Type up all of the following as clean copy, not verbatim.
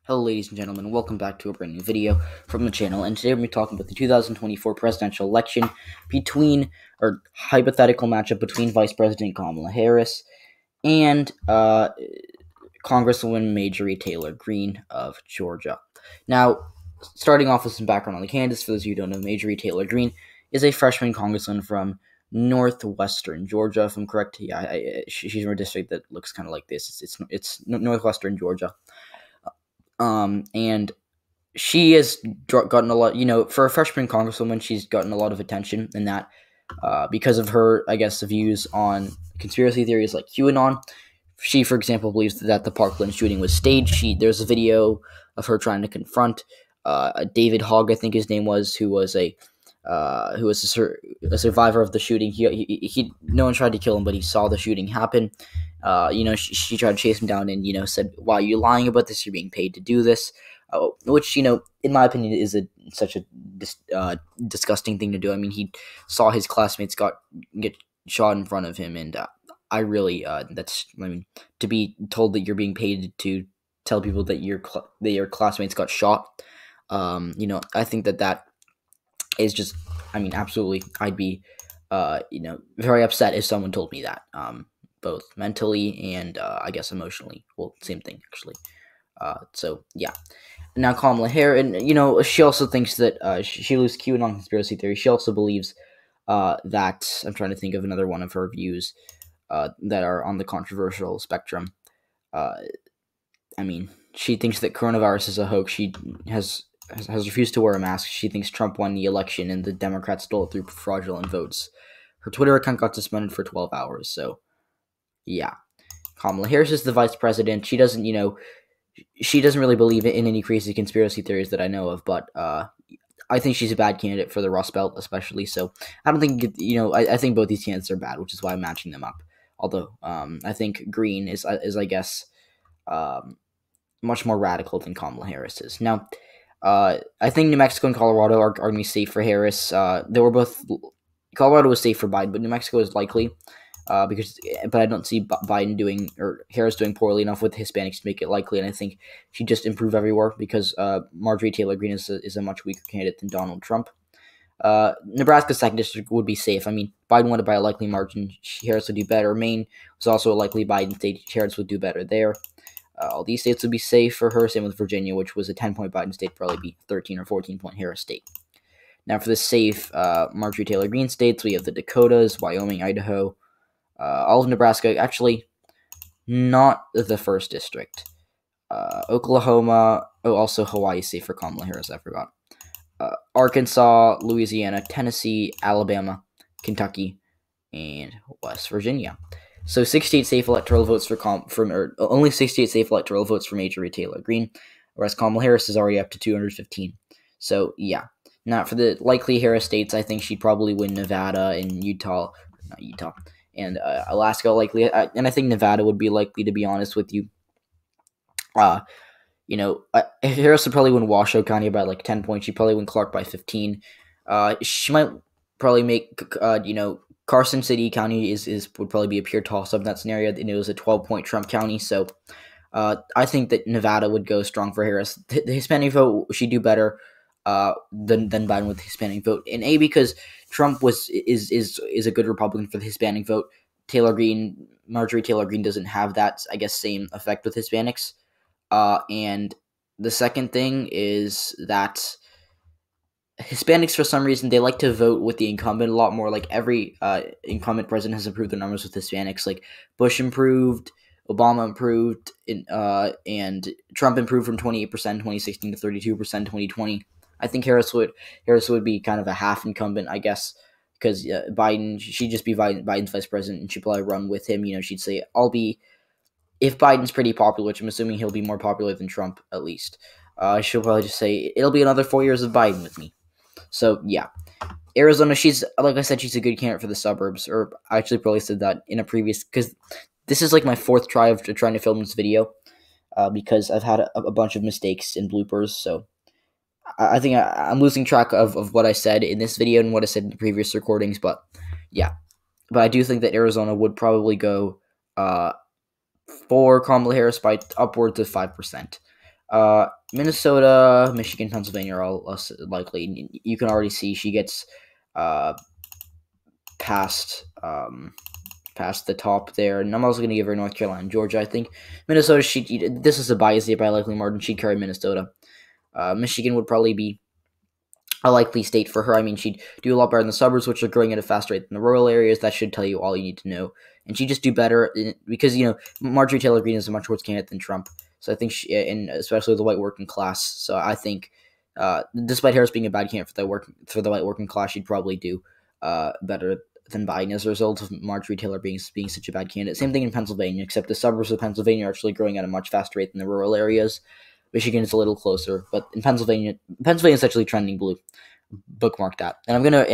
Hello ladies and gentlemen, welcome back to a brand new video from the channel, and today we're going to be talking about the 2024 presidential election hypothetical matchup between Vice President Kamala Harris and Congresswoman Majorie Taylor Greene of Georgia. Now, starting off with some background on the candidates, for those of you who don't know, Majorie Taylor Greene is a freshman congresswoman from northwestern Georgia, if I'm correct. Yeah, she's from a district that looks kind of like this. It's northwestern Georgia. And she has gotten a lot, for a freshman congresswoman, she's gotten a lot of attention in that, because of her, views on conspiracy theories like QAnon. She, for example, believes that the Parkland shooting was staged. There's a video of her trying to confront David Hogg, I think his name was, who was a survivor of the shooting. No one tried to kill him, but he saw the shooting happen. She tried to chase him down and, said, "Why are you lying about this? You're being paid to do this," which, in my opinion, is such a disgusting thing to do. I mean, he saw his classmates get shot in front of him, and I really, to be told that you're being paid to tell people that your classmates got shot, I think that is just, absolutely, I'd be, very upset if someone told me that, both mentally and, emotionally. Well, same thing, actually. So, yeah. Now, Kamala Harris, and, she also thinks that, she believes QAnon conspiracy theory. She also believes, that, I'm trying to think of another one of her views, that are on the controversial spectrum. She thinks that coronavirus is a hoax. She has refused to wear a mask. She thinks Trump won the election and the Democrats stole it through fraudulent votes. Her Twitter account got suspended for 12 hours, so, yeah. Kamala Harris is the vice president. She doesn't, she doesn't really believe in any crazy conspiracy theories that I know of, but, I think she's a bad candidate for the Rust Belt, especially, so I don't think, I think both these candidates are bad, which is why I'm matching them up. Although, I think Greene is I guess, much more radical than Kamala Harris is. Now, I think New Mexico and Colorado are going to be safe for Harris. Colorado was safe for Biden, but New Mexico is likely, but I don't see Harris doing poorly enough with Hispanics to make it likely, and I think she'd just improve everywhere because Majorie Taylor Greene is a much weaker candidate than Donald Trump. Nebraska's 2nd district would be safe. Biden won it by a likely margin. Harris would do better. Maine was also a likely Biden state. Harris would do better there. All these states would be safe for her. Same with Virginia, which was a 10-point Biden state, probably be 13 or 14-point Harris state. Now, for the safe Majorie Taylor Greene states, we have the Dakotas, Wyoming, Idaho, all of Nebraska. Actually, not the 1st district. Oklahoma. Oh, also Hawaii safe for Kamala Harris. I forgot. Arkansas, Louisiana, Tennessee, Alabama, Kentucky, and West Virginia. So 68 safe electoral votes only 68 safe electoral votes for Majorie Taylor Greene, whereas Kamala Harris is already up to 215. So yeah. Now for the likely Harris states, I think she'd probably win Nevada and and Alaska likely, and I think Nevada would be likely, to be honest with you. Harris would probably win Washoe County by 10 points. She'd probably win Clark by 15. She might probably make, Carson City County would probably be a pure toss-up in that scenario, and it was a 12-point Trump county, so I think that Nevada would go strong for Harris. The Hispanic vote, she'd do better than Biden with the Hispanic vote, and because Trump is a good Republican for the Hispanic vote. Majorie Taylor Greene doesn't have that, same effect with Hispanics. And the second thing is that Hispanics, for some reason, they like to vote with the incumbent a lot more. Every incumbent president has improved their numbers with Hispanics. Bush improved, Obama improved, and Trump improved from 28% in 2016 to 32% in 2020. I think Harris would be kind of a half incumbent, because she'd just be Biden's vice president, and she'd probably run with him. She'd say, if Biden's pretty popular, which I'm assuming he'll be more popular than Trump, at least, she'll probably just say, it'll be another 4 years of Biden with me. So, yeah. Arizona, like I said, she's a good candidate for the suburbs, or I actually probably said that in a previous, because this is my 4th try of trying to film this video, because I've had a bunch of mistakes and bloopers, so I think I'm losing track of what I said in this video and what I said in the previous recordings, but yeah. But I do think that Arizona would probably go for Kamala Harris by upwards of 5%. Minnesota, Michigan, Pennsylvania are all less likely. You can already see she gets past the top there. And I'm also going to give her North Carolina and Georgia. I think Minnesota, this is a bias here by a likely margin. She'd carry Minnesota. Michigan would probably be a likely state for her. I mean, she'd do a lot better in the suburbs, which are growing at a faster rate than the rural areas. That should tell you all you need to know. And she'd just do better because, Marjorie Taylor Greene is a much worse candidate than Trump. So I think and especially the white working class. So I think, despite Harris being a bad candidate for the white working class, she'd probably do better than Biden as a result of Marjorie Taylor being such a bad candidate. Same thing in Pennsylvania, except the suburbs of Pennsylvania are actually growing at a much faster rate than the rural areas. Michigan is a little closer, but in Pennsylvania is actually trending blue. Bookmark that. And I'm gonna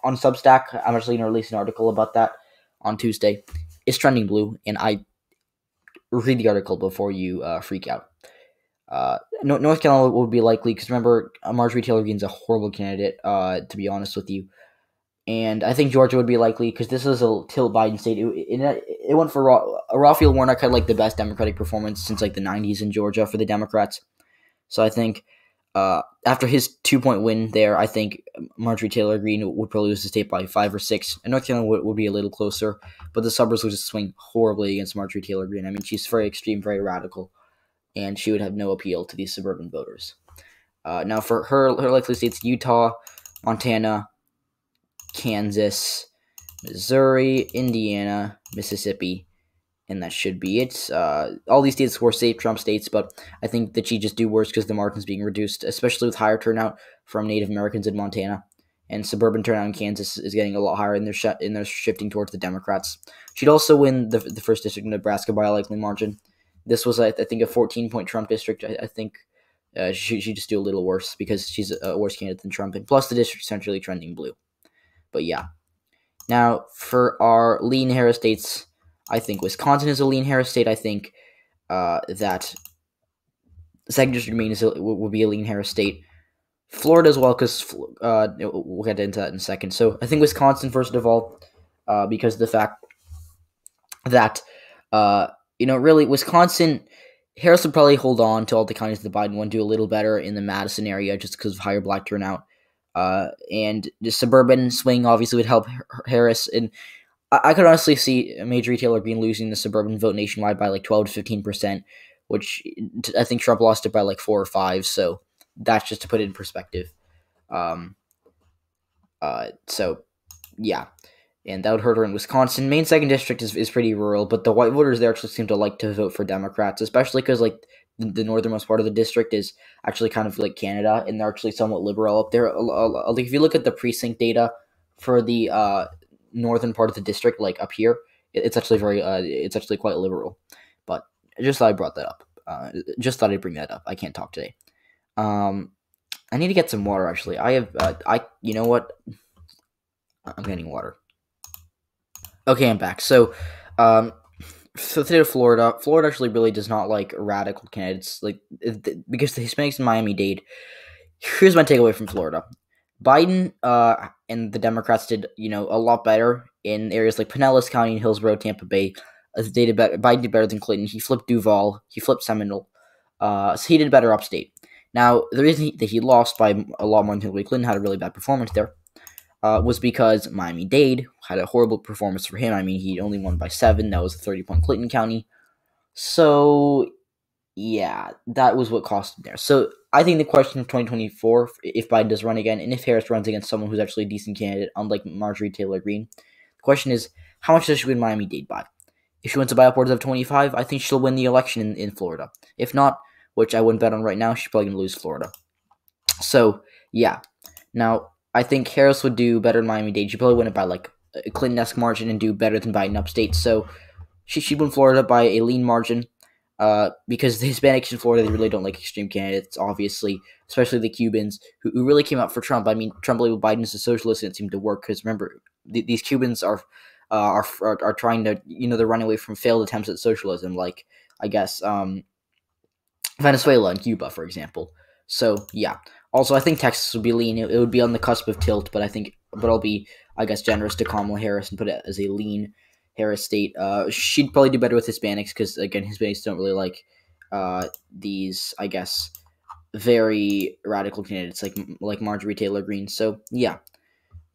on Substack, I'm actually gonna release an article about that on Tuesday. It's trending blue, and I read the article before you freak out. North Carolina would be likely because remember, Marjorie Taylor Greene's a horrible candidate. To be honest with you. And I think Georgia would be likely because this is a tilt Biden state. It went for Raphael Warnock had like the best Democratic performance since like the 90s in Georgia for the Democrats. So I think after his 2-point win there, I think Marjorie Taylor Greene would probably lose the state by 5 or 6. And North Carolina would be a little closer, but the suburbs would just swing horribly against Marjorie Taylor Greene. I mean, she's very extreme, very radical, and she would have no appeal to these suburban voters. Now for her likely states: Utah, Montana, Kansas, Missouri, Indiana, Mississippi, and that should be it. All these states were safe Trump states, but I think that she'd just do worse because the margin's being reduced, especially with higher turnout from Native Americans in Montana. And suburban turnout in Kansas is getting a lot higher, and they're shifting towards the Democrats. She'd also win the first district in Nebraska by a likely margin. This was, I think, a 14-point Trump district. I think she'd just do a little worse because she's a worse candidate than Trump, and plus the district's essentially trending blue. But yeah. Now, for our lean Harris states, I think Wisconsin is a lean Harris state. I think that the 2nd District of Maine will be a lean Harris state. Florida as well, because we'll get into that in a second. So I think Wisconsin, first of all, because of the fact that, really, Wisconsin, Harris would probably hold on to all the counties of the Biden one, do a little better in the Madison area just because of higher black turnout. And the suburban swing obviously would help Harris. And I could honestly see Majorie Taylor Greene losing the suburban vote nationwide by like 12 to 15%, which I think Trump lost it by like 4 or 5. So that's just to put it in perspective. So yeah, and that would hurt her in Wisconsin. Maine 2nd District is pretty rural, but the white voters there actually seem to like to vote for Democrats, especially because like the northernmost part of the district is actually kind of like Canada, and they're actually somewhat liberal up there. If you look at the precinct data for the northern part of the district, like up here, it's actually it's actually quite liberal. But I just thought I brought that up. Just thought I'd bring that up. I can't talk today. I need to get some water. Actually, you know what? I'm getting water. Okay, I'm back. So, the state of Florida actually really does not like radical candidates, because the Hispanics in Miami-Dade. Here's my takeaway from Florida: Biden and the Democrats did a lot better in areas like Pinellas County and Hillsborough, Tampa Bay. They did better. Biden did better than Clinton. He flipped Duval. He flipped Seminole. So he did better upstate. Now the reason that he lost by a lot more than Hillary Clinton, had a really bad performance there, was because Miami-Dade had a horrible performance for him. I mean, he only won by 7. That was a 30-point Clinton County. So, yeah, that was what cost him there. So, I think the question of 2024, if Biden does run again, and if Harris runs against someone who's actually a decent candidate, unlike Marjorie Taylor Greene, the question is, how much does she win Miami-Dade by? If she wins it by upwards of 25, I think she'll win the election in Florida. If not, which I wouldn't bet on right now, she's probably going to lose Florida. So, yeah. Now, I think Harris would do better in Miami-Dade. She'd probably win it by like a Clinton-esque margin and do better than Biden upstate. So she'd win Florida by a lean margin because the Hispanics in Florida, they really don't like extreme candidates, obviously, especially the Cubans who really came out for Trump. I mean, Trump labeled Biden as a socialist, and it seemed to work because remember, these Cubans are trying to, they're running away from failed attempts at socialism, like, I guess, Venezuela and Cuba, for example. So, yeah. Also, I think Texas would be lean. It would be on the cusp of tilt, but I'll be, I guess, generous to Kamala Harris and put it as a lean Harris state. She'd probably do better with Hispanics because, again, Hispanics don't really like these, I guess, very radical candidates like Marjorie Taylor Greene. So yeah.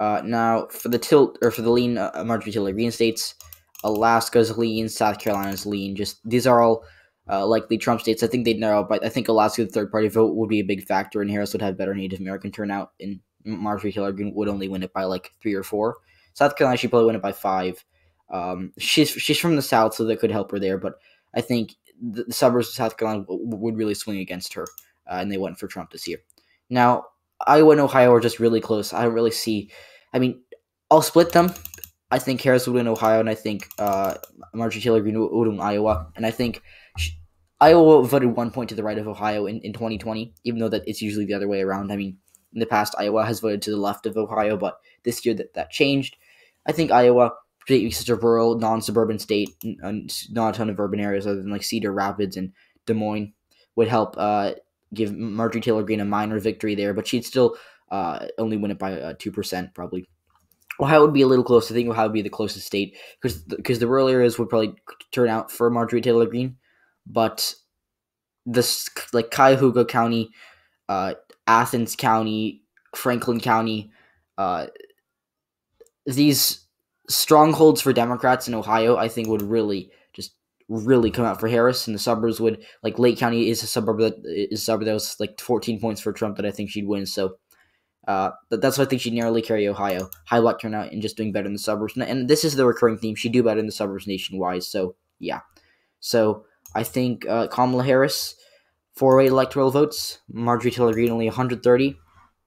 Now for the lean Marjorie Taylor Greene states, Alaska's lean, South Carolina's lean. Just these are all likely Trump states. I think they'd narrow, but I think Alaska, the third party vote, would be a big factor, and Harris would have better Native American turnout, and Marjorie Taylor Greene would only win it by like 3 or 4. South Carolina, she'd probably win it by 5. She's from the South, so that could help her there, but I think the suburbs of South Carolina would really swing against her, and they went for Trump this year. Now, Iowa and Ohio are just really close. I don't really see. I mean, I'll split them. I think Harris would win Ohio, and I think Marjorie Taylor Greene would win Iowa. And I think Iowa voted 1 point to the right of Ohio in 2020, even though that it's usually the other way around. I mean, in the past, Iowa has voted to the left of Ohio, but this year that changed. I think Iowa, particularly such a rural, non-suburban state, not a ton of urban areas other than like Cedar Rapids and Des Moines, would help give Marjorie Taylor Greene a minor victory there, but she'd still only win it by 2% probably. Ohio would be a little close. I think Ohio would be the closest state because the rural areas would probably turn out for Marjorie Taylor Greene, but this like Cuyahoga County, Athens County, Franklin County, these strongholds for Democrats in Ohio, I think would really come out for Harris, and the suburbs would, like Lake County is a suburb that was like 14 points for Trump that I think she'd win. So that's why I think she'd narrowly carry Ohio. High black turnout and just doing better in the suburbs. And this is the recurring theme. She'd do better in the suburbs nationwide. So yeah. So I think Kamala Harris, 408 electoral votes. Marjorie Taylor Greene only 130.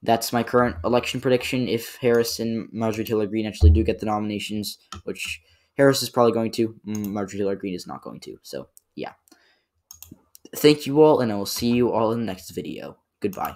That's my current election prediction. If Harris and Marjorie Taylor Greene actually do get the nominations, which Harris is probably going to, Marjorie Taylor Greene is not going to. So, yeah. Thank you all, and I will see you all in the next video. Goodbye.